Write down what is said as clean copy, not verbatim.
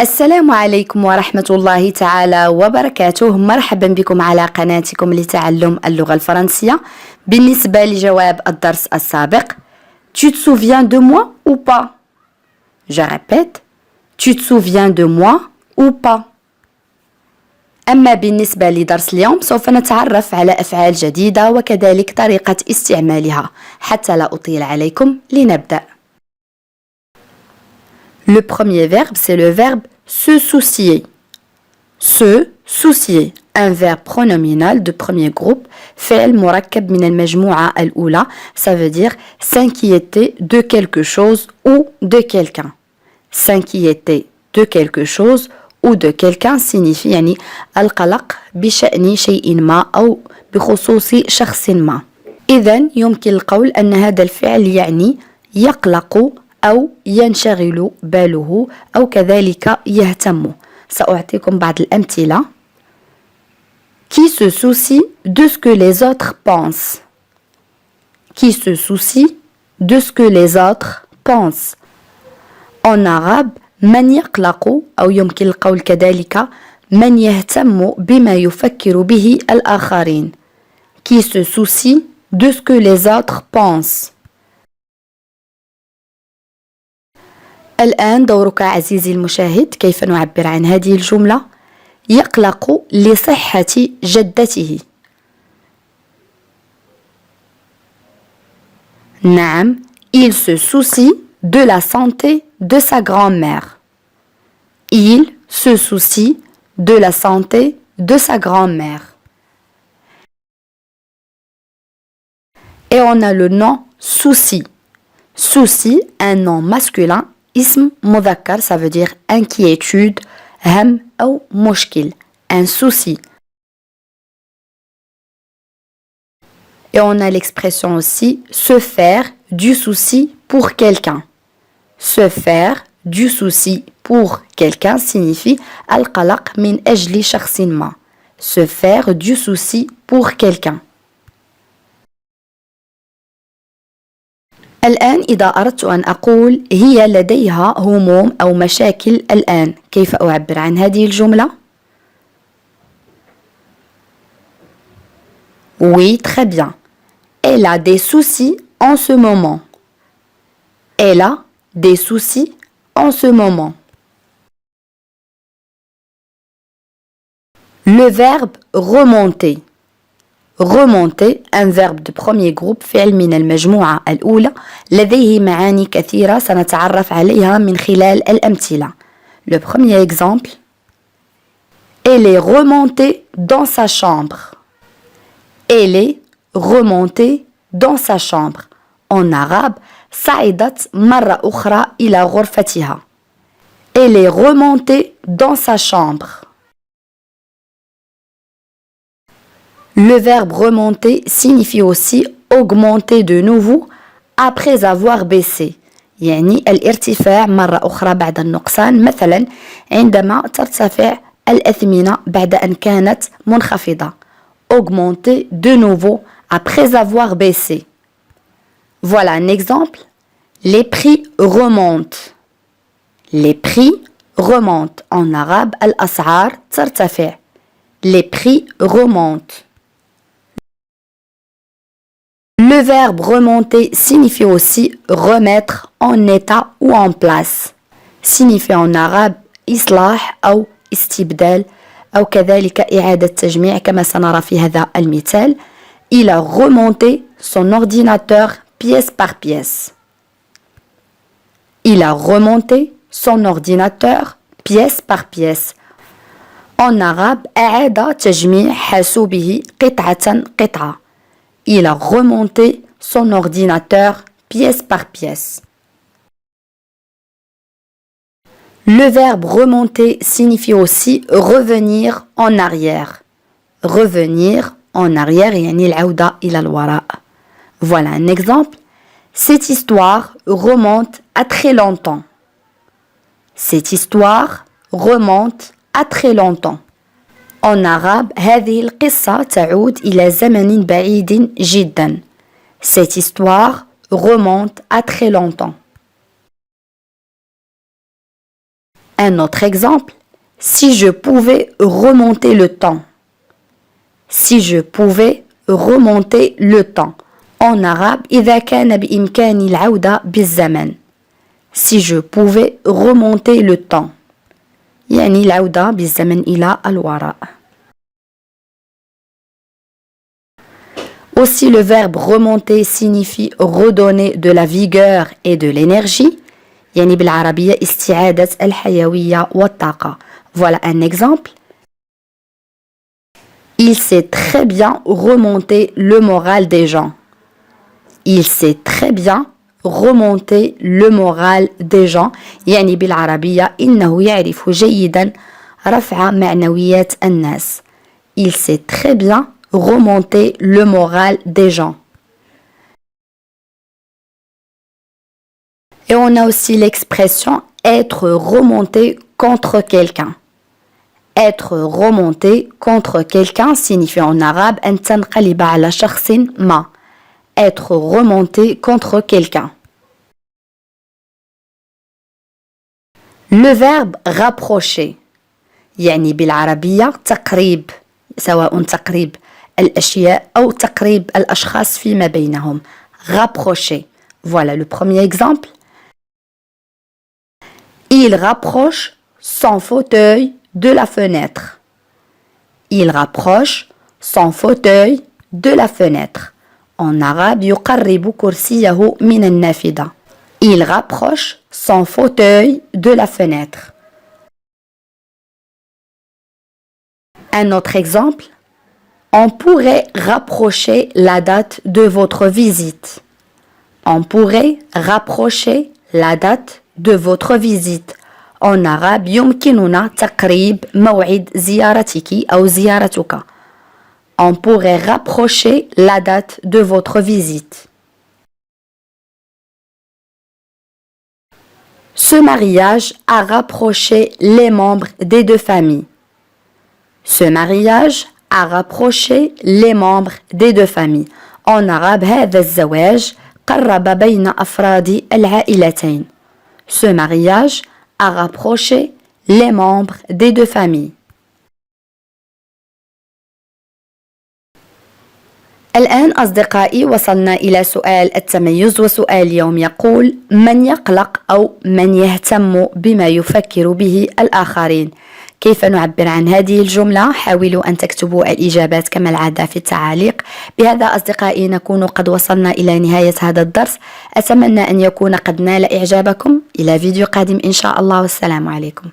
السلام عليكم ورحمة الله تعالى وبركاته. مرحبا بكم على قناتكم لتعلم اللغة الفرنسية. بالنسبة لجواب الدرس السابق، Tu te souviens de moi ou pas? Je répète, Tu te souviens de moi ou pas? أما بالنسبة لدرس اليوم سوف نتعرف على أفعال جديدة وكذلك طريقة استعمالها. حتى لا أطيل عليكم لنبدأ. Le premier verbe, c'est le verbe se soucier. Se soucier, un verbe pronominal de premier groupe, فعل مركب من المجموعة الأولى, ça veut dire s'inquiéter de quelque chose ou de quelqu'un. S'inquiéter de quelque chose ou de quelqu'un signifie يعني القلق بشأن شيء ما أو بخصوص شخص ما. إذن يمكن القول أن هذا الفعل يعني يقلق أو ينشغل باله أو كذلك يهتم. سأعطيكم بعض الأمثلة. Qui se soucie de ce que les autres pensent? Qui se soucie de ce que les autres pensent? En arabe من يقلق أو يمكن القول كذلك من يهتم بما يفكر به الآخرين. Qui se soucie de ce que les autres pensent. الآن دورك عزيزي المشاهد، كيف نعبر عن هذه الجملة؟ يقلق لصحة جدته. نعم، il se soucie de la santé de sa grand-mère. Il se soucie de la santé de sa grand-mère. Et on a le nom souci. Souci, un nom masculin. اسم مذكر, ça veut dire inquiétude, هم أو مشكل, un souci. Et on a l'expression aussi se faire du souci pour quelqu'un. Se faire du souci pour quelqu'un signifie القلق من أجل شخص ما. Se faire du souci pour quelqu'un. الآن إذا أردت أن أقول هي لديها هموم أو مشاكل الآن، كيف أعبر عن هذه الجملة؟ Oui, très bien. Elle a des soucis en ce moment. Elle a des soucis en ce moment. Le verbe remonter. remonter, un verbe de premier groupe, فعل من المجموعة الأولى، لديه معاني كثيرة سنتعرف عليها من خلال الأمثلة. Le premier exemple, elle est remontée dans sa chambre. Elle est remontée dans sa chambre. En arabe, صعدت مرة أخرى إلى غرفتها. Elle est remontée dans sa chambre. Le verbe remonter signifie aussi augmenter de nouveau après avoir baissé. يعني الارتفاع مرة أخرى بعد النقصان. مثلا عندما ترتفع الأثمنة بعد أن كانت منخفضة. Augmenter de nouveau après avoir baissé. Voilà un exemple. Les prix remontent. Les prix remontent. En arabe الأسعار ترتفع. Les prix remontent. Le verbe remonter signifie aussi remettre en état ou en place. Signifie en arabe إصلاح أو استبدال أو كذلك إعادة تجميع كما سنرى في هذا المثال. Il a remonté son ordinateur pièce par pièce. Il a remonté son ordinateur pièce par pièce. En arabe أعاد تجميع حاسوبه قطعة قطعة. Il a remonté son ordinateur pièce par pièce. Le verbe remonter signifie aussi revenir en arrière. Revenir en arrière, يعني العودة إلى الوراء. Voilà un exemple. Cette histoire remonte à très longtemps. Cette histoire remonte à très longtemps. En arabe هذه القصة تعود إلى زمن بعيد جدا. Cette histoire remonte à très longtemps. Un autre exemple, si je pouvais remonter le temps. Si je pouvais remonter le temps. En arabe, إذا كان بإمكاني العودة بالزمن. Si je pouvais remonter le temps. يعني العودة بالزمن إلى الوراء. Aussi, le verbe remonter signifie redonner de la vigueur et de l'énergie. يعني بالعربية استعادة الحيوية والطاقة. Voilà un exemple. Il sait très bien remonter le moral des gens. Il sait très bien remonter le moral des gens. يعني بالعربية إنه يعرف جيدا رفع معنويات الناس. Il sait très bien remonter le moral des gens. Et on a aussi l'expression être remonté contre quelqu'un. Être remonté contre quelqu'un signifie en arabe أن تنقلب على شخص ما. Être remonté contre quelqu'un. Le verbe rapprocher يعني بالعربية تقريب سواء تقريب الأشياء أو تقريب الأشخاص فيما بينهم. Rapprocher. Voilà le premier exemple. Il rapproche son fauteuil de la fenêtre. Il rapproche son fauteuil de la fenêtre. En arabe, يقرب كرسيه من النافذة. Il rapproche son fauteuil de la fenêtre. Un autre exemple. On pourrait rapprocher la date de votre visite. On pourrait rapprocher la date de votre visite. En arabe, يمكننا تقريب موعد زيارتك أو زيارتك. On pourrait rapprocher la date de votre visite. Ce mariage a rapproché les membres des deux familles. Ce mariage a rapproché les membres des deux familles. En arabe, هذا الزواج قرب بين أفراد العائلتين. Ce mariage a rapproché les membres des deux familles. الآن أصدقائي وصلنا إلى سؤال التميز، وسؤال اليوم يقول: من يقلق أو من يهتم بما يفكر به الآخرين؟ كيف نعبر عن هذه الجملة؟ حاولوا أن تكتبوا الإجابات كما العادة في التعاليق. بهذا أصدقائي نكون قد وصلنا إلى نهاية هذا الدرس. أتمنى أن يكون قد نال إعجابكم. إلى فيديو قادم إن شاء الله، والسلام عليكم.